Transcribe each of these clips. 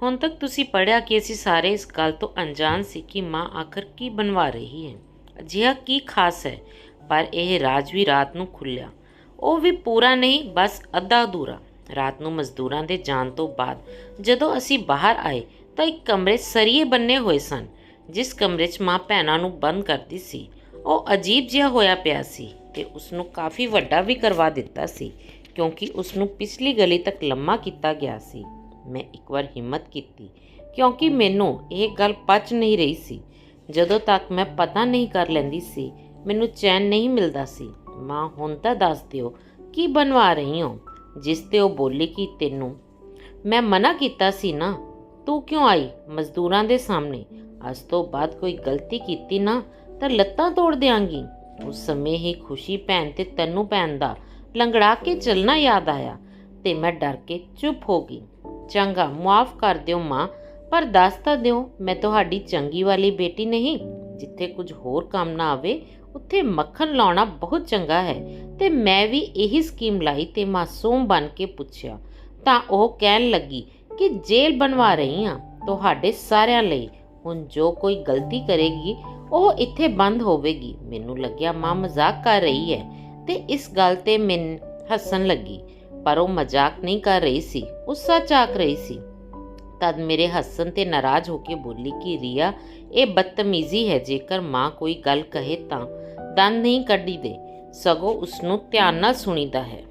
ਹੁਣ ਤੱਕ ਤੁਸੀਂ ਪੜ੍ਹਿਆ ਕਿ ਅਸੀਂ ਸਾਰੇ ਇਸ ਗੱਲ ਤੋਂ ਅਣਜਾਣ ਸੀ ਕਿ ਮਾਂ ਆਖਰ ਕੀ ਬਣਵਾ ਰਹੀ ਹੈ। ਅਜਿਹਾ ਕੀ ਖਾਸ ਹੈ? ਪਰ ਇਹ ਰਾਜ ਵੀ ਰਾਤ ਨੂੰ ਖੁੱਲ੍ਹਿਆ। ਉਹ ਵੀ ਪੂਰਾ ਨਹੀਂ, ਬਸ ਅੱਧਾ ਅਧੂਰਾ। ਰਾਤ ਨੂੰ ਮਜ਼ਦੂਰਾਂ ਦੇ ਜਾਣ ਤੋਂ ਬਾਅਦ ਜਦੋਂ ਅਸੀਂ ਬਾਹਰ ਆਏ ਤਾਂ ਇੱਕ ਕਮਰੇ ਸਰੀਏ ਬੰਨੇ ਹੋਏ ਸਨ। ਜਿਸ ਕਮਰੇ 'ਚ ਮਾਂ ਭੈਣਾਂ ਨੂੰ ਬੰਦ ਕਰਦੀ ਸੀ ਉਹ ਅਜੀਬ ਜਿਹਾ ਹੋਇਆ ਪਿਆ ਸੀ ਅਤੇ ਉਸਨੂੰ ਕਾਫੀ ਵੱਡਾ ਵੀ ਕਰਵਾ ਦਿੱਤਾ ਸੀ, ਕਿਉਂਕਿ ਉਸਨੂੰ ਪਿਛਲੀ ਗਲੀ ਤੱਕ ਲੰਮਾ ਕੀਤਾ ਗਿਆ ਸੀ। ਮੈਂ ਇੱਕ ਵਾਰ ਹਿੰਮਤ ਕੀਤੀ, ਕਿਉਂਕਿ ਮੈਨੂੰ ਇਹ ਗੱਲ ਪਚ ਨਹੀਂ ਰਹੀ ਸੀ। ਜਦੋਂ ਤੱਕ ਮੈਂ ਪਤਾ ਨਹੀਂ ਕਰ ਲੈਂਦੀ ਸੀ ਮੈਨੂੰ ਚੈਨ ਨਹੀਂ ਮਿਲਦਾ ਸੀ। ਮਾਂ, ਹੁਣ ਤਾਂ ਦੱਸ ਦਿਓ ਕੀ ਬਣਵਾ ਰਹੀ ਹੋ? ਜਿਸ 'ਤੇ ਉਹ ਬੋਲੀ ਕਿ ਤੈਨੂੰ ਮੈਂ ਮਨਾ ਕੀਤਾ ਸੀ ਨਾ, ਤੂੰ ਕਿਉਂ ਆਈ ਮਜ਼ਦੂਰਾਂ ਦੇ ਸਾਹਮਣੇ? ਅੱਜ ਤੋਂ ਬਾਅਦ ਕੋਈ ਗਲਤੀ ਕੀਤੀ ਨਾ ਤਾਂ ਲੱਤਾਂ ਤੋੜ ਦਿਆਂਗੀ। ਉਸ ਸਮੇਂ ਹੀ ਖੁਸ਼ੀ ਭੈਣ ਤੇ ਤੈਨੂੰ ਭੈਣ ਦਾ ਲੰਗੜਾ ਕੇ ਚੱਲਣਾ ਯਾਦ ਆਇਆ ਤੇ ਮੈਂ ਡਰ ਕੇ ਚੁੱਪ ਹੋ ਗਈ। ਚੰਗਾ, ਮੁਆਫ ਕਰ ਦਿਓ ਮਾਂ, ਪਰ ਦੱਸ ਤਾਂ ਦਿਓ ਮੈਂ ਤੁਹਾਡੀ ਚੰਗੀ ਵਾਲੀ ਬੇਟੀ ਨਹੀਂ। ਜਿੱਥੇ ਕੁਝ ਹੋਰ ਕੰਮ ਨਾ ਆਵੇ ਉੱਥੇ ਮੱਖਣ ਲਾਉਣਾ ਬਹੁਤ ਚੰਗਾ ਹੈ। ਤੇ ਮੈਂ ਵੀ ਇਹੀ ਸਕੀਮ ਲਾਈ ਤੇ ਮਾਸੂਮ ਬਣ ਕੇ ਪੁੱਛਿਆ ਤਾਂ ਉਹ ਕਹਿਣ ਲੱਗੀ ਕਿ ਜੇਲ੍ਹ ਬਣਵਾ ਰਹੀ ਹਾਂ ਤੁਹਾਡੇ ਸਾਰਿਆਂ ਲਈ। ਹੁਣ ਜੋ ਕੋਈ ਗਲਤੀ ਕਰੇਗੀ ਉਹ ਇੱਥੇ ਬੰਦ ਹੋਵੇਗੀ। ਮੈਨੂੰ ਲੱਗਿਆ ਮਾਂ ਮਜ਼ਾਕ ਕਰ ਰਹੀ ਹੈ ਤੇ ਇਸ ਗੱਲ ਤੇ ਮੈਂ ਹੱਸਣ ਲੱਗੀ, ਪਰ ਉਹ ਮਜ਼ਾਕ ਨਹੀਂ ਕਰ ਰਹੀ ਸੀ, ਉਹ ਸੱਚ ਆਖ ਰਹੀ ਸੀ। ਤਦ ਮੇਰੇ ਹੱਸਣ ਤੇ ਨਾਰਾਜ਼ ਹੋ ਕੇ ਬੋਲੀ ਕਿ ਰੀਆ, ਇਹ ਬਦਤਮੀਜ਼ੀ ਹੈ। ਜੇਕਰ ਮਾਂ ਕੋਈ ਗੱਲ ਕਹੇ ਤਾਂ ਦੰਦ ਨਹੀਂ ਕੱਢੀਦੇ, ਸਗੋਂ ਉਸਨੂੰ ਧਿਆਨ ਨਾਲ ਸੁਣੀਦਾ ਹੈ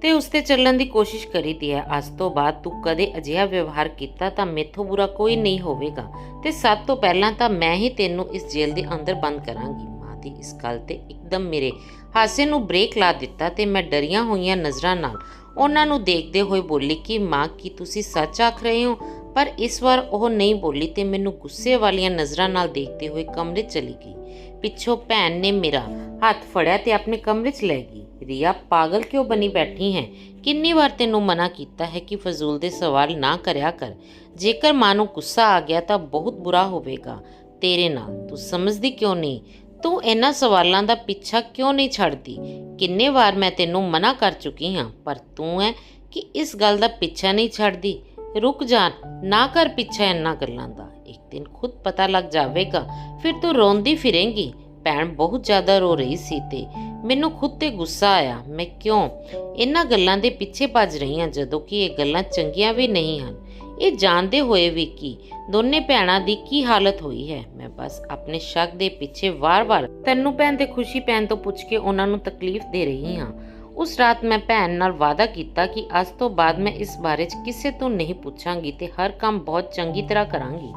ਤੇ ਉਸ 'ਤੇ ਚੱਲਣ ਦੀ ਕੋਸ਼ਿਸ਼ ਕਰੀਦੀ ਹੈ। ਅੱਜ ਤੋਂ ਬਾਅਦ ਤੂੰ ਕਦੇ ਅਜਿਹਾ ਵਿਵਹਾਰ ਕੀਤਾ ਤਾਂ ਮੈਥੋਂ ਬੁਰਾ ਕੋਈ ਨਹੀਂ ਹੋਵੇਗਾ ਤੇ ਸਭ ਤੋਂ ਪਹਿਲਾਂ ਤਾਂ ਮੈਂ ਹੀ ਤੈਨੂੰ ਇਸ ਜੇਲ੍ਹ ਦੇ ਅੰਦਰ ਬੰਦ ਕਰਾਂਗੀ। ਮਾਂ ਦੀ ਇਸ ਗੱਲ ਤੇ ਇੱਕਦਮ ਮੇਰੇ ਹਾਸੇ ਨੂੰ ਬ੍ਰੇਕ ਲਾ ਦਿੱਤਾ ਤੇ ਮੈਂ ਡਰੀਆਂ ਹੋਈਆਂ ਨਜ਼ਰਾਂ ਨਾਲ ਉਹਨਾਂ ਨੂੰ ਦੇਖਦੇ ਹੋਏ ਬੋਲੀ ਕਿ ਮਾਂ, ਕੀ ਤੁਸੀਂ ਸੱਚ ਆਖ ਰਹੇ ਹੋ? ਪਰ ਇਸ ਵਾਰ ਉਹ ਨਹੀਂ ਬੋਲੀ ਤੇ ਮੈਨੂੰ ਗੁੱਸੇ ਵਾਲੀਆਂ ਨਜ਼ਰਾਂ ਨਾਲ ਦੇਖਦੇ ਹੋਏ ਕਮਰੇ ਚਲੀ ਗਈ। ਪਿੱਛੋਂ ਭੈਣ ਨੇ ਮੇਰਾ ਹੱਥ ਫੜਿਆ ਤੇ ਆਪਣੇ ਕਮਰੇ 'ਚ ਲੈ ਗਈ। ਰੀਆ, ਪਾਗਲ ਕਿਉਂ ਬਣੀ ਬੈਠੀ ਹੈ? ਕਿੰਨੀ ਵਾਰ ਤੈਨੂੰ ਮਨਾ ਕੀਤਾ ਹੈ ਕਿ ਫਜ਼ੂਲ ਦੇ ਸਵਾਲ ਨਾ ਕਰਿਆ ਕਰ। ਜੇਕਰ ਮਾਂ ਨੂੰ ਗੁੱਸਾ ਆ ਗਿਆ ਤਾਂ ਬਹੁਤ ਬੁਰਾ ਹੋਵੇਗਾ ਤੇਰੇ ਨਾਲ। ਤੂੰ ਸਮਝਦੀ ਕਿਉਂ ਨਹੀਂ? ਤੂੰ ਇਹਨਾਂ ਸਵਾਲਾਂ ਦਾ ਪਿੱਛਾ ਕਿਉਂ ਨਹੀਂ ਛੱਡਦੀ? ਕਿੰਨੇ ਵਾਰ ਮੈਂ ਤੈਨੂੰ ਮਨਾ ਕਰ ਚੁੱਕੀ ਹਾਂ, ਪਰ ਤੂੰ ਹੈ ਕਿ ਇਸ ਗੱਲ ਦਾ ਪਿੱਛਾ ਨਹੀਂ ਛੱਡਦੀ। ਰੁਕ ਜਾ, ਨਾ ਕਰ ਪਿੱਛਾ ਇਹਨਾਂ ਗੱਲਾਂ ਦਾ। ਇੱਕ ਦਿਨ ਖੁਦ ਪਤਾ ਲੱਗ ਜਾਵੇਗਾ, ਫਿਰ ਤੂੰ ਰੋਂਦੀ ਫਿਰੇਂਗੀ। ਭੈਣ ਬਹੁਤ ਜ਼ਿਆਦਾ ਰੋ ਰਹੀ ਸੀ ਤੇ ਮੈਨੂੰ ਖੁਦ ਤੇ ਗੁੱਸਾ ਆਇਆ। ਮੈਂ ਕਿਉਂ ਇਹਨਾਂ ਗੱਲਾਂ ਦੇ ਪਿੱਛੇ ਭੱਜ ਰਹੀ ਹਾਂ, ਜਦੋਂ ਕਿ ਇਹ ਗੱਲਾਂ ਚੰਗੀਆਂ ਵੀ ਨਹੀਂ ਹਨ। ਇਹ ਜਾਣਦੇ ਹੋਏ ਵੀ ਕਿ ਦੋਨੇ ਭੈਣਾਂ ਦੀ ਕੀ ਹਾਲਤ ਹੋਈ ਹੈ। ਮੈਂ ਬਸ ਆਪਣੇ ਸ਼ੱਕ ਦੇ ਪਿੱਛੇ ਵਾਰ-ਵਾਰ ਤੈਨੂੰ ਭੈਣ ਤੇ ਖੁਸ਼ੀ ਭੈਣ ਤੋਂ ਪੁੱਛ ਕੇ ਉਹਨਾਂ ਨੂੰ ਤਕਲੀਫ ਦੇ ਰਹੀ ਹਾਂ। ਉਸ ਰਾਤ ਮੈਂ ਭੈਣ ਨਾਲ ਵਾਅਦਾ ਕੀਤਾ ਕਿ ਅੱਜ ਤੋਂ ਬਾਅਦ ਮੈਂ ਇਸ ਬਾਰੇ 'ਚ ਕਿਸੇ ਤੋਂ ਨਹੀਂ ਪੁੱਛਾਂਗੀ ਤੇ ਹਰ ਕੰਮ ਬਹੁਤ ਚੰਗੀ ਤਰ੍ਹਾਂ ਕਰਾਂਗੀ।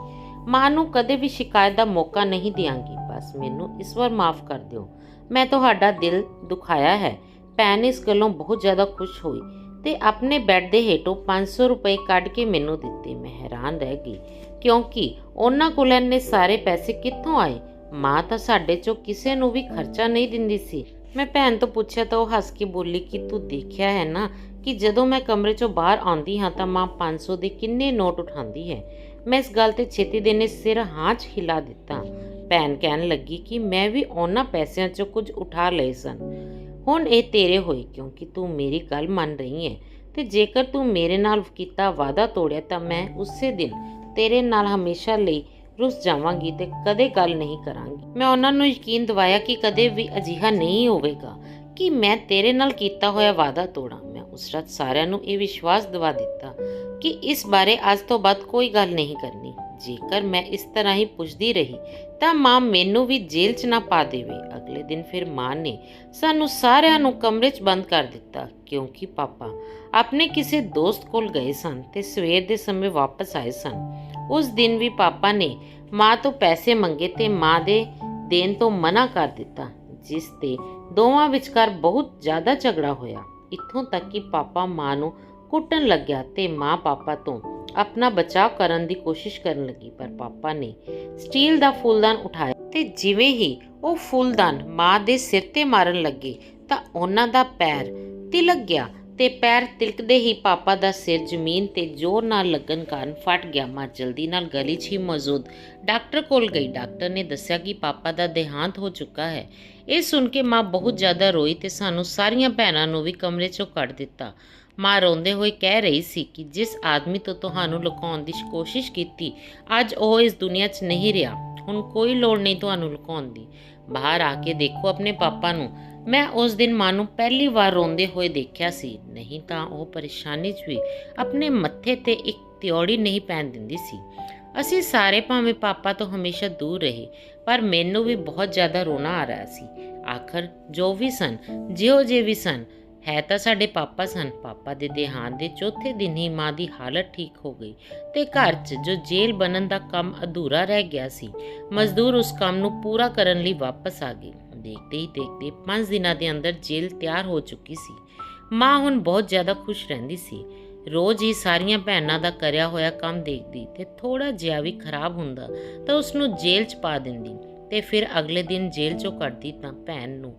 ਮਾਂ ਨੂੰ ਕਦੇ ਵੀ ਸ਼ਿਕਾਇਤ ਦਾ ਮੌਕਾ ਨਹੀਂ ਦਿਆਂਗੀ। ਬਸ ਮੈਨੂੰ ਇਸ ਵਾਰ ਮਾਫ ਕਰ ਦਿਓ, ਮੈਂ ਤੁਹਾਡਾ ਦਿਲ ਦੁਖਾਇਆ ਹੈ। ਭੈਣ ਇਸ ਗੱਲੋਂ ਬਹੁਤ ਜ਼ਿਆਦਾ ਖੁਸ਼ ਹੋਈ ਤੇ ਆਪਣੇ ਬੈੱਡ ਦੇ ਹੇਠੋਂ 500 ਰੁਪਏ ਕੱਢ ਕੇ ਮੈਨੂੰ ਦਿੱਤੇ। ਮੈਂ ਹੈਰਾਨ ਰਹਿ ਗਈ, ਕਿਉਂਕਿ ਉਹਨਾਂ ਕੋਲ ਇੰਨੇ ਸਾਰੇ ਪੈਸੇ ਕਿੱਥੋਂ ਆਏ? ਮਾਂ ਤਾਂ ਸਾਡੇ 'ਚੋਂ ਕਿਸੇ ਨੂੰ ਵੀ ਖਰਚਾ ਨਹੀਂ ਦਿੰਦੀ ਸੀ। ਮੈਂ ਭੈਣ ਤੋਂ ਪੁੱਛਿਆ ਤਾਂ ਉਹ ਹੱਸ ਕੇ ਬੋਲੀ ਕਿ ਤੂੰ ਦੇਖਿਆ ਹੈ ਨਾ ਕਿ ਜਦੋਂ ਮੈਂ ਕਮਰੇ 'ਚੋਂ ਬਾਹਰ ਆਉਂਦੀ ਹਾਂ ਤਾਂ ਮਾਂ 500 ਦੇ ਕਿੰਨੇ ਨੋਟ ਉਠਾਉਂਦੀ ਹੈ। ਮੈਂ ਇਸ ਗੱਲ ਤੇ ਛੇਤੀ ਦੇ ਨੇ ਸਿਰ ਹਾਂ 'ਚ ਹਿਲਾ ਦਿੱਤਾ। ਭੈਣ ਕਹਿਣ ਲੱਗੀ ਕਿ ਮੈਂ ਵੀ ਉਹਨਾਂ ਪੈਸਿਆਂ 'ਚੋਂ ਕੁਝ ਉਠਾ ਲਏ ਸਨ। ਹੁਣ ਇਹ ਤੇਰੇ ਹੋਏ, ਕਿਉਂਕਿ ਤੂੰ ਮੇਰੀ ਗੱਲ ਮੰਨ ਰਹੀ ਹੈ ਤੇ ਜੇਕਰ ਤੂੰ ਮੇਰੇ ਨਾਲ ਕੀਤਾ ਵਾਅਦਾ ਤੋੜਿਆ ਤਾਂ ਮੈਂ ਉਸੇ ਦਿਨ ਤੇਰੇ ਨਾਲ ਹਮੇਸ਼ਾ ਲਈ ਰੁੱਸ ਜਾਵਾਂਗੀ ਤੇ ਕਦੇ ਗੱਲ ਨਹੀਂ ਕਰਾਂਗੀ। ਮੈਂ ਉਹਨਾਂ ਨੂੰ ਯਕੀਨ ਦਿਵਾਇਆ ਕਿ ਕਦੇ ਵੀ ਅਜਿਹਾ ਨਹੀਂ ਹੋਵੇਗਾ ਕਿ ਮੈਂ ਤੇਰੇ ਨਾਲ ਕੀਤਾ ਹੋਇਆ ਵਾਅਦਾ ਤੋੜਾਂ। ਮੈਂ ਉਸ ਰਾਤ ਸਾਰਿਆਂ ਨੂੰ ਇਹ ਵਿਸ਼ਵਾਸ ਦਿਵਾ ਦਿੱਤਾ ਕਿ ਇਸ ਬਾਰੇ ਅੱਜ ਤੋਂ ਬਾਅਦ ਕੋਈ ਗੱਲ ਨਹੀਂ ਕਰਨੀ। ਜੇਕਰ ਮੈਂ ਇਸ ਤਰ੍ਹਾਂ ਹੀ ਪੁੱਛਦੀ ਰਹੀ ਤਾਂ ਮਾਂ ਮੈਨੂੰ ਵੀ ਜੇਲ੍ਹ 'ਚ ਨਾ ਪਾ ਦੇਵੇ। ਅਗਲੇ ਦਿਨ ਫਿਰ ਮਾਂ ਨੇ ਸਾਨੂੰ ਸਾਰਿਆਂ ਨੂੰ ਕਮਰੇ 'ਚ ਬੰਦ ਕਰ ਦਿੱਤਾ, ਕਿਉਂਕਿ ਪਾਪਾ ਆਪਣੇ ਕਿਸੇ ਦੋਸਤ ਕੋਲ ਗਏ ਸਨ ਤੇ ਸਵੇਰ ਦੇ ਸਮੇਂ ਵਾਪਸ ਆਏ ਸਨ। ਉਸ ਦਿਨ ਵੀ ਪਾਪਾ ਨੇ ਮਾਂ ਤੋਂ ਪੈਸੇ ਮੰਗੇ ਤੇ ਮਾਂ ਦੇ ਦੇਣ ਤੋਂ ਮਨਾ ਕਰ ਦਿੱਤਾ, ਜਿਸ ਤੇ ਦੋਵਾਂ ਵਿਚਕਾਰ ਬਹੁਤ ਜ਼ਿਆਦਾ ਝਗੜਾ ਹੋਇਆ। ਇੱਥੋਂ ਤੱਕ ਕਿ ਪਾਪਾ ਮਾਂ ਨੂੰ ਕੁੱਟਣ ਲੱਗਿਆ ਤੇ ਮਾਂ ਪਾਪਾ ਤੋਂ ਆਪਣਾ ਬਚਾਅ ਕਰਨ ਦੀ ਕੋਸ਼ਿਸ਼ ਕਰਨ ਲੱਗੀ। ਪਰ ਪਾਪਾ ਨੇ ਸਟੀਲ ਦਾ ਫੁੱਲਦਾਨ ਉਠਾਇਆ ਤੇ ਜਿਵੇਂ ਹੀ ਉਹ ਫੁੱਲਦਾਨ ਮਾਂ ਦੇ ਸਿਰ ਤੇ ਮਾਰਨ ਲੱਗੇ ਤਾਂ ਉਹਨਾਂ ਦਾ ਪੈਰ ਤਿਲਕ ਗਿਆ ਤੇ ਪੈਰ ਤਿਲਕਦੇ ਹੀ ਪਾਪਾ ਦਾ ਸਿਰ ਜ਼ਮੀਨ ਤੇ ਜ਼ੋਰ ਨਾਲ ਲੱਗਣ ਕਾਰਨ ਫਟ ਗਿਆ। ਮਾਂ ਜਲਦੀ ਨਾਲ ਗਲੀ 'ਚ ਹੀ ਮੌਜੂਦ ਡਾਕਟਰ ਕੋਲ ਗਈ। ਡਾਕਟਰ ਨੇ ਦੱਸਿਆ ਕਿ ਪਾਪਾ ਦਾ ਦੇਹਾਂਤ ਹੋ ਚੁੱਕਾ ਹੈ। ਇਹ ਸੁਣ ਕੇ ਮਾਂ ਬਹੁਤ ਜ਼ਿਆਦਾ ਰੋਈ ਤੇ ਸਾਨੂੰ ਸਾਰੀਆਂ ਭੈਣਾਂ ਨੂੰ ਵੀ ਕਮਰੇ 'ਚੋਂ ਕੱਢ ਦਿੱਤਾ। ਮਾਂ ਰੋਂਦੇ ਹੋਏ ਕਹਿ ਰਹੀ ਸੀ ਕਿ ਜਿਸ ਆਦਮੀ ਤੋਂ ਤੁਹਾਨੂੰ ਲੁਕਾਉਣ ਦੀ ਕੋਸ਼ਿਸ਼ ਕੀਤੀ, ਅੱਜ ਉਹ ਇਸ ਦੁਨੀਆ 'ਚ ਨਹੀਂ ਰਿਹਾ। ਹੁਣ ਕੋਈ ਲੋੜ ਨਹੀਂ ਤੁਹਾਨੂੰ ਲੁਕਾਉਣ ਦੀ। ਬਾਹਰ ਆ ਕੇ ਦੇਖੋ ਆਪਣੇ ਪਾਪਾ ਨੂੰ। ਮੈਂ ਉਸ ਦਿਨ ਮਾਂ ਨੂੰ ਪਹਿਲੀ ਵਾਰ ਰੋਂਦੇ ਹੋਏ ਦੇਖਿਆ ਸੀ, ਨਹੀਂ ਤਾਂ ਉਹ ਪਰੇਸ਼ਾਨੀ 'ਚ ਵੀ ਆਪਣੇ ਮੱਥੇ ਤੇ ਇੱਕ ਤਿਉੜੀ ਨਹੀਂ ਪੈਣ ਦਿੰਦੀ ਸੀ। ਅਸੀਂ ਸਾਰੇ ਭਾਵੇਂ ਪਾਪਾ ਤੋਂ ਹਮੇਸ਼ਾ ਦੂਰ ਰਹੇ, ਪਰ ਮੈਨੂੰ ਵੀ ਬਹੁਤ ਜ਼ਿਆਦਾ ਰੋਣਾ ਆ ਰਿਹਾ ਸੀ। ਆਖਰ ਜੋ ਵੀ ਸਨ, ਜਿਹੋ ਜਿਹੇ ਵੀ ਸਨ, ਹੈ ਤਾਂ ਸਾਡੇ ਪਾਪਾ ਸਨ। ਪਾਪਾ ਦੇ ਦੇਹਾਂਤ ਦੇ ਚੌਥੇ ਦਿਨ ਹੀ ਮਾਂ ਦੀ ਹਾਲਤ ਠੀਕ ਹੋ ਗਈ ਤੇ ਘਰ 'ਚ ਜੋ ਜੇਲ੍ਹ ਬਣਨ ਦਾ ਕੰਮ ਅਧੂਰਾ ਰਹਿ ਗਿਆ ਸੀ, ਮਜ਼ਦੂਰ ਉਸ ਕੰਮ ਨੂੰ ਪੂਰਾ ਕਰਨ ਲਈ ਵਾਪਸ ਆ ਗਏ। ਦੇਖਦੇ ਹੀ ਦੇਖਦੇ 5 ਦਿਨਾਂ ਦੇ ਅੰਦਰ ਜੇਲ੍ਹ ਤਿਆਰ ਹੋ ਚੁੱਕੀ ਸੀ। ਮਾਂ ਹੁਣ ਬਹੁਤ ਜ਼ਿਆਦਾ ਖੁਸ਼ ਰਹਿੰਦੀ ਸੀ। ਰੋਜ਼ ਹੀ ਸਾਰੀਆਂ ਭੈਣਾਂ ਦਾ ਕਰਿਆ ਹੋਇਆ ਕੰਮ ਦੇਖਦੀ ਤੇ ਥੋੜਾ ਜਿਹਾ ਵੀ ਖਰਾਬ ਹੁੰਦਾ ਤਾਂ ਉਸਨੂੰ ਜੇਲ੍ਹ 'ਚ ਪਾ ਦਿੰਦੀ ਤੇ ਫਿਰ ਅਗਲੇ ਦਿਨ ਜੇਲ੍ਹ 'ਚੋਂ ਕੱਢਦੀ ਤਾਂ ਭੈਣ ਨੂੰ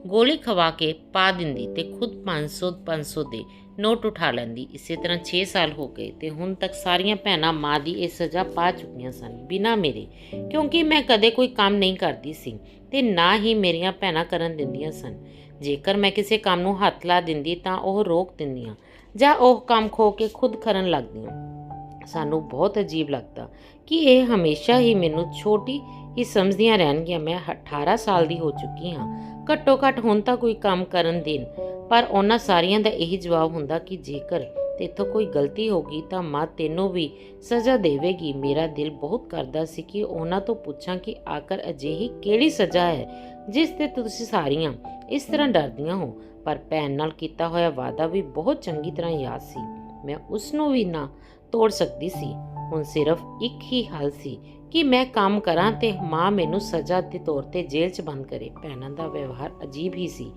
ਗੋਲੀ ਖਵਾ ਕੇ ਪਾ ਦਿੰਦੀ ਤੇ ਖੁਦ 500 ਦੇ ਨੋਟ ਉਠਾ ਲੈਂਦੀ। ਇਸੇ ਤਰ੍ਹਾਂ 6 ਸਾਲ ਹੋ ਗਏ ਤੇ ਹੁਣ ਤੱਕ ਸਾਰੀਆਂ ਭੈਣਾਂ ਮਾਂ ਦੀ ਇਹ ਸਜ਼ਾ ਪਾ ਚੁੱਕੀਆਂ ਸਨ, ਬਿਨਾਂ ਮੇਰੇ, ਕਿਉਂਕਿ ਮੈਂ ਕਦੇ ਕੋਈ ਕੰਮ ਨਹੀਂ ਕਰਦੀ ਸੀ ਤੇ ਨਾ ਹੀ ਮੇਰੀਆਂ ਭੈਣਾਂ ਕਰਨ ਦਿੰਦੀਆਂ ਸਨ। ਜੇਕਰ ਮੈਂ ਕਿਸੇ ਕੰਮ ਨੂੰ ਹੱਥ ਲਾ ਦਿੰਦੀ ਤਾਂ ਉਹ ਰੋਕ ਦਿੰਦੀਆਂ ਜਾਂ ਉਹ ਕੰਮ ਖੋ ਕੇ ਖੁਦ ਕਰਨ ਲੱਗਦੀਆਂ। ਸਾਨੂੰ ਬਹੁਤ ਅਜੀਬ ਲੱਗਦਾ ਕਿ ਇਹ ਹਮੇਸ਼ਾ ਹੀ ਮੈਨੂੰ ਛੋਟੀ ਹੀ ਸਮਝਦੀਆਂ ਰਹਿਣਗੀਆਂ। ਮੈਂ 18 ਸਾਲ ਦੀ ਹੋ ਚੁੱਕੀ ਹਾਂ। ਘੱਟੋ ਘੱਟ ਹੁਣ ਤਾਂ ਕੋਈ ਕੰਮ ਕਰਨ ਦੇਣ, ਪਰ ਉਹਨਾਂ ਸਾਰੀਆਂ ਦਾ ਇਹੀ ਜਵਾਬ ਹੁੰਦਾ ਕਿ ਜੇਕਰ ਤੇਥੋਂ ਕੋਈ ਗਲਤੀ ਹੋ ਗਈ ਤਾਂ ਮਾਂ ਤੈਨੂੰ ਵੀ ਸਜ਼ਾ ਦੇਵੇਗੀ। ਮੇਰਾ ਦਿਲ ਬਹੁਤ ਕਰਦਾ ਸੀ ਕਿ ਉਹਨਾਂ ਤੋਂ ਪੁੱਛਾਂ ਕਿ ਆਖਰ ਅਜਿਹੀ ਕਿਹੜੀ ਸਜ਼ਾ ਹੈ ਜਿਸ ਤੇ ਤੁਸੀਂ ਸਾਰੀਆਂ ਇਸ ਤਰ੍ਹਾਂ ਡਰਦੀਆਂ ਹੋ, ਪਰ ਭੈਣ ਨਾਲ ਕੀਤਾ ਹੋਇਆ ਵਾਅਦਾ ਵੀ ਬਹੁਤ ਚੰਗੀ ਤਰ੍ਹਾਂ ਯਾਦ ਸੀ। ਮੈਂ ਉਸ ਨੂੰ ਵੀ ਨਾ ਤੋੜ ਸਕਦੀ ਸੀ। ਹੁਣ ਸਿਰਫ ਇੱਕ ਹੀ ਹੱਲ ਸੀ ਕਿ ਮੈਂ ਕੰਮ ਕਰਾਂ ਤੇ ਮਾਂ ਮੈਨੂੰ ਸਜ਼ਾ ਦੇ ਤੌਰ ਤੇ ਜੇਲ੍ਹ 'ਚ ਬੰਦ ਕਰੇ। ਭੈਣਾਂ ਦਾ ਵਿਵਹਾਰ ਅਜੀਬ ਹੀ ਸੀ।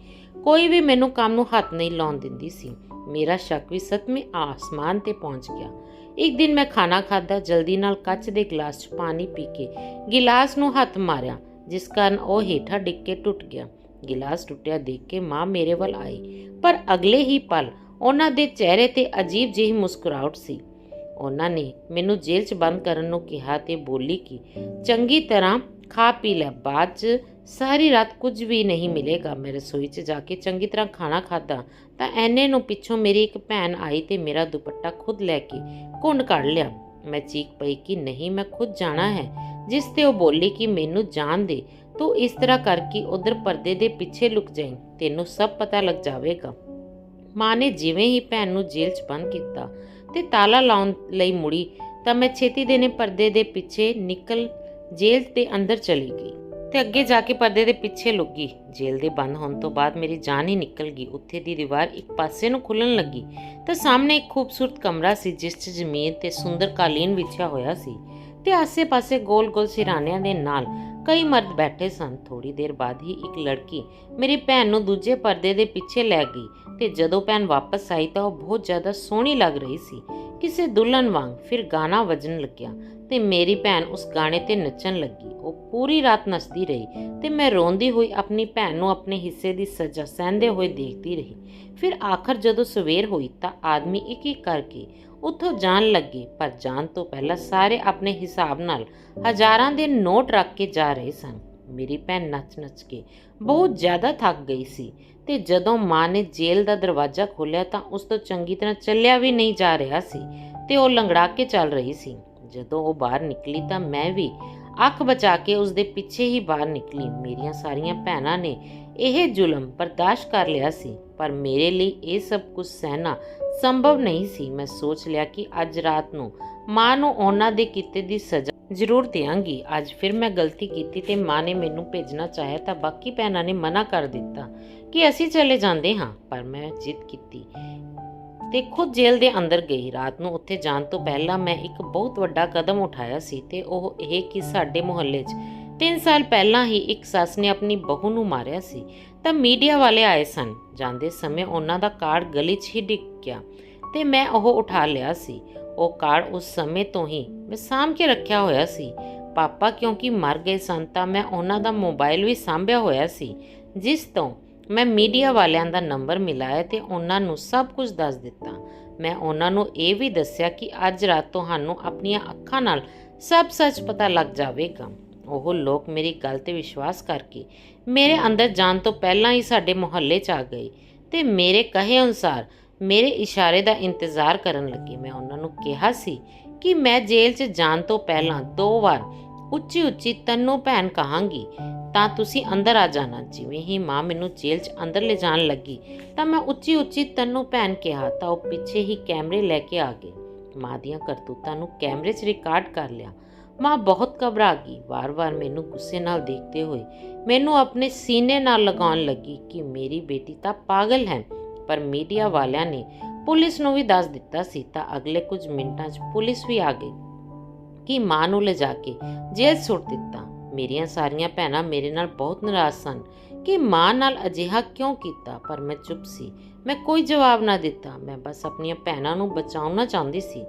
ਕੋਈ ਵੀ ਮੈਨੂੰ ਕੰਮ ਨੂੰ ਹੱਥ ਨਹੀਂ ਲਾਉਣ ਦਿੰਦੀ ਸੀ। ਮੇਰਾ ਸ਼ੱਕ ਵੀ ਸੱਤਵੇਂ ਆਸਮਾਨ ਤੇ ਪਹੁੰਚ ਗਿਆ। ਇੱਕ ਦਿਨ ਮੈਂ ਖਾਣਾ ਖਾਧਾ, ਜਲਦੀ ਨਾਲ ਕੱਚ ਦੇ ਗਲਾਸ 'ਚ ਪਾਣੀ ਪੀ ਕੇ ਗਿਲਾਸ ਨੂੰ ਹੱਥ ਮਾਰਿਆ, ਜਿਸ ਕਾਰਨ ਉਹ ਹੇਠਾਂ ਡਿੱਗ ਕੇ ਟੁੱਟ ਗਿਆ। ਗਿਲਾਸ ਟੁੱਟਿਆ ਦੇਖ ਕੇ ਮਾਂ ਮੇਰੇ ਵੱਲ ਆਈ, ਪਰ ਅਗਲੇ ਹੀ ਪਲ ਉਹਨਾਂ ਦੇ ਚਿਹਰੇ ਤੇ ਅਜੀਬ ਜਿਹੀ ਮੁਸਕਰਾਹਟ ਸੀ। ਉਹਨਾਂ ਨੇ ਮੈਨੂੰ ਜੇਲ੍ਹ 'ਚ ਬੰਦ ਕਰਨ ਨੂੰ ਕਿਹਾ ਤੇ ਬੋਲੀ ਕਿ ਚੰਗੀ ਤਰ੍ਹਾਂ ਖਾ ਪੀ ਲੈ, ਬਾਅਦ 'ਚ ਸਾਰੀ ਰਾਤ ਕੁਝ ਵੀ ਨਹੀਂ ਮਿਲੇਗਾ। ਮੈਂ ਰਸੋਈ 'ਚ ਜਾ ਕੇ ਚੰਗੀ ਤਰ੍ਹਾਂ ਖਾਣਾ ਖਾਧਾ ਤਾਂ ਐਨੇ ਨੂੰ ਪਿੱਛੋਂ ਮੇਰੀ ਇੱਕ ਭੈਣ ਆਈ ਤੇ ਮੇਰਾ ਦੁਪੱਟਾ ਖੁਦ ਲੈ ਕੇ ਘੁੰਡ ਕੱਢ ਲਿਆ। ਮੈਂ ਚੀਕ ਪਈ ਕਿ ਨਹੀਂ, ਮੈਂ ਖੁਦ ਜਾਣਾ ਹੈ, ਜਿਸ ਤੇ ਉਹ ਬੋਲੀ ਕਿ ਮੈਨੂੰ ਜਾਣ ਦੇ, ਤੂੰ ਇਸ ਤਰ੍ਹਾਂ ਕਰਕੇ ਉਧਰ ਪਰਦੇ ਦੇ ਪਿੱਛੇ ਲੁਕ ਜਾਈਂ, ਤੈਨੂੰ ਸਭ ਪਤਾ ਲੱਗ ਜਾਵੇਗਾ। ਮਾਂ ਨੇ ਜਿਵੇਂ ਹੀ ਭੈਣ ਨੂੰ ਜੇਲ੍ਹ 'ਚ ਬੰਦ ਕੀਤਾ ਤੇ ਤਾਲਾ ਲਾਉਣ ਲਈ ਮੁੜੀ ਤਾਂ ਮੈਂ ਛੇਤੀ ਦੇਣੇ ਪਰਦੇ ਦੇ ਪਿੱਛੇ ਨਿਕਲ ਜੇਲ੍ਹ ਦੇ ਅੰਦਰ ਚਲੀ ਗਈ ਤੇ ਅੱਗੇ ਜਾ ਕੇ ਪਰਦੇ ਦੇ ਪਿੱਛੇ ਲੁਕ ਗਈ। ਜੇਲ੍ਹ ਦੇ ਬੰਦ ਹੋਣ ਤੋਂ ਬਾਅਦ ਮੇਰੀ ਜਾਨ ਹੀ ਨਿਕਲ ਗਈ। ਉੱਥੇ ਦੀ ਦੀਵਾਰ ਇੱਕ ਪਾਸੇ ਨੂੰ ਖੁੱਲਣ ਲੱਗੀ ਤਾਂ ਸਾਹਮਣੇ ਇੱਕ ਖੂਬਸੂਰਤ ਕਮਰਾ ਸੀ, ਜਿਸ 'ਚ ਜ਼ਮੀਨ ਤੇ ਸੁੰਦਰ ਕਾਲੀਨ ਵਿਛਿਆ ਹੋਇਆ ਸੀ ਤੇ ਆਸੇ-ਪਾਸੇ ਗੋਲ-ਗੋਲ ਸਿਰਹਾਣਿਆਂ ਦੇ ਨਾਲ ਕਈ ਮਰਦ ਬੈਠੇ ਸਨ। ਥੋੜੀ ਦੇਰ ਬਾਅਦ ਹੀ ਇੱਕ ਲੜਕੀ ਮੇਰੀ ਭੈਣ ਨੂੰ ਦੂਜੇ ਪਰਦੇ ਦੇ ਪਿੱਛੇ ਲੈ ਗਈ ਤੇ ਜਦੋਂ ਭੈਣ ਵਾਪਸ ਆਈ ਤਾਂ ਉਹ ਬਹੁਤ ਜ਼ਿਆਦਾ ਸੋਹਣੀ ਲੱਗ ਰਹੀ ਸੀ, ਕਿਸੇ ਦੁਲਹਨ ਵਾਂਗ। ਫਿਰ ਗਾਣਾ ਵੱਜਣ ਲੱਗਿਆ ਤੇ ਮੇਰੀ ਭੈਣ ਉਸ ਗਾਣੇ ਤੇ ਨੱਚਣ ਲੱਗੀ। ਉਹ ਪੂਰੀ ਰਾਤ ਨੱਚਦੀ ਰਹੀ ਤੇ ਮੈਂ ਰੋਂਦੀ ਹੋਈ ਆਪਣੀ ਭੈਣ ਨੂੰ ਆਪਣੇ ਹਿੱਸੇ ਦੀ ਸਜ਼ਾ ਸਹਿੰਦੇ ਹੋਏ ਦੇਖਦੀ ਰਹੀ। ਫਿਰ ਆਖਰ ਜਦੋਂ ਸਵੇਰ ਹੋਈ ਤਾਂ ਆਦਮੀ ਇੱਕ ਇੱਕ ਕਰਕੇ ਉੱਥੋਂ ਜਾਣ ਲੱਗੇ, ਪਰ ਜਾਣ ਤੋਂ ਪਹਿਲਾਂ ਸਾਰੇ ਆਪਣੇ ਹਿਸਾਬ ਨਾਲ ਹਜ਼ਾਰਾਂ ਦੇ ਨੋਟ ਰੱਖ ਕੇ ਜਾ ਰਹੇ ਸਨ। ਮੇਰੀ ਭੈਣ ਨੱਚ-ਨੱਚ ਕੇ ਬਹੁਤ ਜ਼ਿਆਦਾ ਥੱਕ ਗਈ ਸੀ ਤੇ ਜਦੋਂ ਮਾਂ ਨੇ ਜੇਲ੍ਹ ਦਾ ਦਰਵਾਜ਼ਾ ਖੋਲ੍ਹਿਆ ਤਾਂ ਉਸ ਤੋਂ ਚੰਗੀ ਤਰ੍ਹਾਂ ਚੱਲਿਆ ਵੀ ਨਹੀਂ ਜਾ ਰਿਹਾ ਸੀ ਤੇ ਉਹ ਲੰਗੜਾ ਕੇ ਚੱਲ ਰਹੀ ਸੀ। ਜਦੋਂ ਉਹ ਬਾਹਰ ਨਿਕਲੀ ਤਾਂ ਮੈਂ ਵੀ ਅੱਖ ਬਚਾ ਕੇ ਉਸ ਦੇ ਪਿੱਛੇ ਹੀ ਬਾਹਰ ਨਿਕਲੀ। ਮੇਰੀਆਂ ਸਾਰੀਆਂ ਭੈਣਾਂ ਨੇ ਇਹ ਜ਼ੁਲਮ ਬਰਦਾਸ਼ਤ ਕਰ ਲਿਆ ਸੀ, ਪਰ ਮੇਰੇ ਲਈ ਇਹ ਸਭ ਕੁਝ ਸਹਿਣਾ ਸੰਭਵ ਨਹੀਂ ਸੀ। ਮੈਂ ਸੋਚ ਲਿਆ ਕਿ ਅੱਜ ਰਾਤ ਨੂੰ ਮਾਂ ਨੂੰ ਉਹਨਾਂ ਦੇ ਕੀਤੇ ਦੀ ਸਜ਼ਾ ਜ਼ਰੂਰ ਦਿਆਂਗੀ। ਅੱਜ ਫਿਰ ਮੈਂ ਗਲਤੀ ਕੀਤੀ ਤੇ ਮਾਂ ਨੇ ਮੈਨੂੰ ਭੇਜਣਾ ਚਾਹਿਆ ਤਾਂ ਬਾਕੀ ਭੈਣਾਂ ਨੇ ਮਨਾ ਕਰ ਦਿੱਤਾ ਕਿ ਅਸੀਂ ਚਲੇ ਜਾਂਦੇ ਹਾਂ, ਪਰ ਮੈਂ ਜਿੱਦ ਕੀਤੀ ਤੇ ਖੁਦ ਜੇਲ੍ਹ ਦੇ ਅੰਦਰ ਗਈ। ਰਾਤ ਨੂੰ ਉੱਥੇ ਜਾਣ ਤੋਂ ਪਹਿਲਾਂ ਮੈਂ ਇੱਕ ਬਹੁਤ ਵੱਡਾ ਕਦਮ ਉਠਾਇਆ ਸੀ ਤੇ ਉਹ ਇਹ ਕਿ ਸਾਡੇ ਮੁਹੱਲੇ 'ਚ 3 ਸਾਲ ਪਹਿਲਾਂ ਹੀ ਇੱਕ ਸੱਸ ਨੇ ਆਪਣੀ ਬਹੂ ਨੂੰ ਮਾਰਿਆ ਸੀ ਤਾਂ ਮੀਡੀਆ ਵਾਲੇ ਆਏ ਸਨ। ਜਾਂਦੇ ਸਮੇਂ ਉਹਨਾਂ ਦਾ ਕਾਰਡ ਗਲੀ 'ਚ ਹੀ ਡਿੱਗ ਗਿਆ ਤੇ ਮੈਂ ਉਹ ਉਠਾ ਲਿਆ ਸੀ। ਉਹ ਕਾਰਡ ਉਸ ਸਮੇਂ ਤੋਂ ਹੀ ਮੈਂ ਸਾਂਭ ਕੇ ਰੱਖਿਆ ਹੋਇਆ ਸੀ। ਪਾਪਾ ਕਿਉਂਕਿ ਮਰ ਗਏ ਸਨ ਤਾਂ ਮੈਂ ਉਹਨਾਂ ਦਾ ਮੋਬਾਈਲ ਵੀ ਸਾਂਭਿਆ ਹੋਇਆ ਸੀ, ਜਿਸ ਤੋਂ ਮੈਂ ਮੀਡੀਆ ਵਾਲਿਆਂ ਦਾ ਨੰਬਰ ਮਿਲਾਇਆ ਤੇ ਉਹਨਾਂ ਨੂੰ ਸਭ ਕੁਝ ਦੱਸ ਦਿੱਤਾ। ਮੈਂ ਉਹਨਾਂ ਨੂੰ ਇਹ ਵੀ ਦੱਸਿਆ ਕਿ ਅੱਜ ਰਾਤ ਤੁਹਾਨੂੰ ਆਪਣੀਆਂ ਅੱਖਾਂ ਨਾਲ ਸਭ ਸੱਚ ਪਤਾ ਲੱਗ ਜਾਵੇਗਾ। ਉਹ ਲੋਕ ਮੇਰੀ ਗੱਲ ਤੇ ਵਿਸ਼ਵਾਸ ਕਰਕੇ ਮੇਰੇ ਅੰਦਰ ਜਾਣ ਤੋਂ ਪਹਿਲਾਂ ਹੀ ਸਾਡੇ ਮੁਹੱਲੇ 'ਚ ਆ ਗਏ ਤੇ ਮੇਰੇ ਕਹੇ ਅਨੁਸਾਰ ਮੇਰੇ ਇਸ਼ਾਰੇ ਦਾ ਇੰਤਜ਼ਾਰ ਕਰਨ ਲੱਗੇ। ਮੈਂ ਉਹਨਾਂ ਨੂੰ ਕਿਹਾ ਸੀ ਕਿ ਮੈਂ ਜੇਲ੍ਹ 'ਚ ਜਾਣ ਤੋਂ ਪਹਿਲਾਂ 2 ਵਾਰ ਉੱਚੀ ਤੈਨੂੰ ਭੈਣ ਕਹਾਂਗੀ ਤਾਂ ਤੁਸੀਂ ਅੰਦਰ ਆ ਜਾਣਾ। ਜਿਵੇਂ ਹੀ ਮਾਂ ਮੈਨੂੰ ਜੇਲ੍ਹ 'ਚ ਅੰਦਰ ਲਿਜਾਣ ਲੱਗੀ ਤਾਂ ਮੈਂ ਉੱਚੀ ਤੈਨੂੰ ਭੈਣ ਕਿਹਾ ਤਾਂ ਉਹ ਪਿੱਛੇ ਹੀ ਕੈਮਰੇ ਲੈ ਕੇ ਆ ਗਏ। ਮਾਂ ਦੀਆਂ ਕਰਤੂਤਾਂ ਨੂੰ ਕੈਮਰੇ 'ਚ ਰਿਕਾਰਡ ਕਰ ਲਿਆ। ਮਾਂ ਬਹੁਤ ਘਬਰਾ ਗਈ। ਵਾਰ-ਵਾਰ ਮੈਨੂੰ ਗੁੱਸੇ ਨਾਲ ਦੇਖਦੇ ਹੋਏ ਮੈਨੂੰ ਆਪਣੇ ਸੀਨੇ ਨਾਲ ਲਗਾਉਣ ਲੱਗੀ ਕਿ ਮੇਰੀ ਬੇਟੀ ਤਾਂ ਪਾਗਲ ਹੈ। ਪਰ ਮੀਡੀਆ ਵਾਲਿਆਂ ਨੇ ਪੁਲਿਸ ਨੂੰ ਵੀ ਦੱਸ ਦਿੱਤਾ ਸੀ ਤਾਂ ਅਗਲੇ ਕੁਝ ਮਿੰਟਾਂ 'ਚ ਪੁਲਿਸ ਵੀ ਆ ਗਈ ਕਿ ਮਾਂ ਨੂੰ ਲਿਜਾ ਕੇ ਜੇਲ੍ਹ ਸੁੱਟ ਦਿੱਤਾ। ਮੇਰੀਆਂ ਸਾਰੀਆਂ ਭੈਣਾਂ ਮੇਰੇ ਨਾਲ ਬਹੁਤ ਨਾਰਾਜ਼ ਸਨ ਕਿ ਮਾਂ ਨਾਲ ਅਜਿਹਾ ਕਿਉਂ ਕੀਤਾ, ਪਰ ਮੈਂ ਚੁੱਪ ਸੀ। ਮੈਂ ਕੋਈ ਜਵਾਬ ਨਾ ਦਿੱਤਾ। ਮੈਂ ਬਸ ਆਪਣੀਆਂ ਭੈਣਾਂ ਨੂੰ ਬਚਾਉਣਾ ਚਾਹੁੰਦੀ ਸੀ।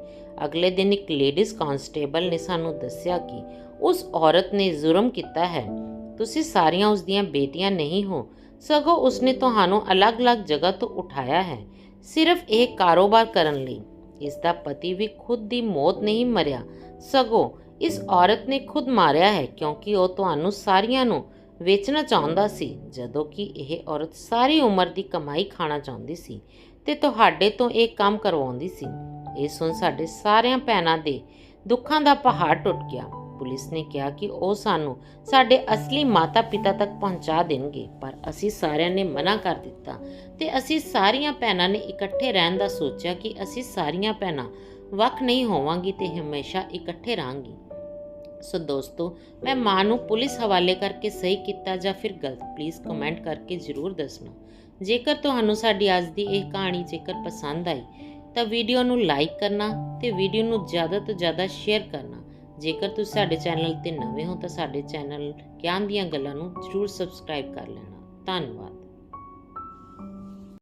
ਅਗਲੇ ਦਿਨ ਇੱਕ ਲੇਡੀਜ਼ ਕਾਂਸਟੇਬਲ ਨੇ ਸਾਨੂੰ ਦੱਸਿਆ ਕਿ ਉਸ ਔਰਤ ਨੇ ਜ਼ੁਲਮ ਕੀਤਾ ਹੈ। ਤੁਸੀਂ ਸਾਰੀਆਂ ਉਸ ਦੀਆਂ ਬੇਟੀਆਂ ਨਹੀਂ ਹੋ, ਸਗੋਂ ਉਸਨੇ ਤੁਹਾਨੂੰ ਅਲੱਗ-ਅਲੱਗ ਜਗ੍ਹਾ ਤੋਂ ਉਠਾਇਆ ਹੈ ਸਿਰਫ ਇਹ ਕਾਰੋਬਾਰ ਕਰਨ ਲਈ। ਇਸ ਦਾ ਪਤੀ ਵੀ ਖੁਦ ਦੀ ਮੌਤ ਨਹੀਂ ਮਰਿਆ, ਸਗੋਂ ਇਸ ਔਰਤ ਨੇ ਖੁਦ ਮਾਰਿਆ ਹੈ ਕਿਉਂਕਿ ਉਹ ਤੁਹਾਨੂੰ ਸਾਰੀਆਂ ਨੂੰ ਵੇਚਣਾ ਚਾਹੁੰਦਾ ਸੀ, ਜਦੋਂ ਕਿ ਇਹ ਔਰਤ ਸਾਰੀ ਉਮਰ ਦੀ ਕਮਾਈ ਖਾਣਾ ਚਾਹੁੰਦੀ ਸੀ ਤੇ ਤੁਹਾਡੇ ਤੋਂ ਇਹ ਕੰਮ ਕਰਵਾਉਂਦੀ ਸੀ। ਇਹ ਸੁਣ ਸਾਡੇ ਸਾਰਿਆਂ ਭੈਣਾਂ ਦੇ ਦੁੱਖਾਂ ਦਾ ਪਹਾੜ ਟੁੱਟ ਗਿਆ। ਪੁਲਿਸ ਨੇ ਕਿਹਾ ਕਿ ਉਹ ਸਾਨੂੰ ਸਾਡੇ ਅਸਲੀ ਮਾਤਾ ਪਿਤਾ ਤੱਕ ਪਹੁੰਚਾ ਦੇਣਗੇ, ਪਰ ਅਸੀਂ ਸਾਰਿਆਂ ਨੇ ਮਨਾ ਕਰ ਦਿੱਤਾ ਤੇ ਅਸੀਂ ਸਾਰੀਆਂ ਭੈਣਾਂ ਨੇ ਇਕੱਠੇ ਰਹਿਣ ਦਾ ਸੋਚਿਆ ਕਿ ਅਸੀਂ ਸਾਰੀਆਂ ਭੈਣਾਂ ਵੱਖ ਨਹੀਂ ਹੋਵਾਂਗੀ ਤੇ ਹਮੇਸ਼ਾ ਇਕੱਠੇ ਰਹਾਂਗੀ। ਸੋ ਦੋਸਤੋ, ਮੈਂ ਮਾਂ ਨੂੰ ਪੁਲਿਸ ਹਵਾਲੇ ਕਰਕੇ ਸਹੀ ਕੀਤਾ ਜਾਂ ਫਿਰ ਗਲਤ, ਪਲੀਜ਼ ਕਮੈਂਟ ਕਰਕੇ ਜ਼ਰੂਰ ਦੱਸਣਾ। ਜੇਕਰ ਤੁਹਾਨੂੰ ਸਾਡੀ ਅੱਜ ਦੀ ਇਹ ਕਹਾਣੀ ਜੇਕਰ ਪਸੰਦ ਆਈ ਤਾਂ ਵੀਡੀਓ ਨੂੰ ਲਾਈਕ ਕਰਨਾ ਤੇ ਵੀਡੀਓ ਨੂੰ ਜ਼ਿਆਦਾ ਤੋਂ ਜ਼ਿਆਦਾ ਸ਼ੇਅਰ ਕਰਨਾ। ਜੇਕਰ ਤੁਸੀਂ ਸਾਡੇ ਚੈਨਲ ਤੇ ਨਵੇਂ ਹੋ ਤਾਂ ਸਾਡੇ ਚੈਨਲ ਗਿਆਨ ਦੀਆਂ ਗੱਲਾਂ ਨੂੰ ਜ਼ਰੂਰ ਸਬਸਕ੍ਰਾਈਬ ਕਰ ਲੈਣਾ। ਧੰਨਵਾਦ।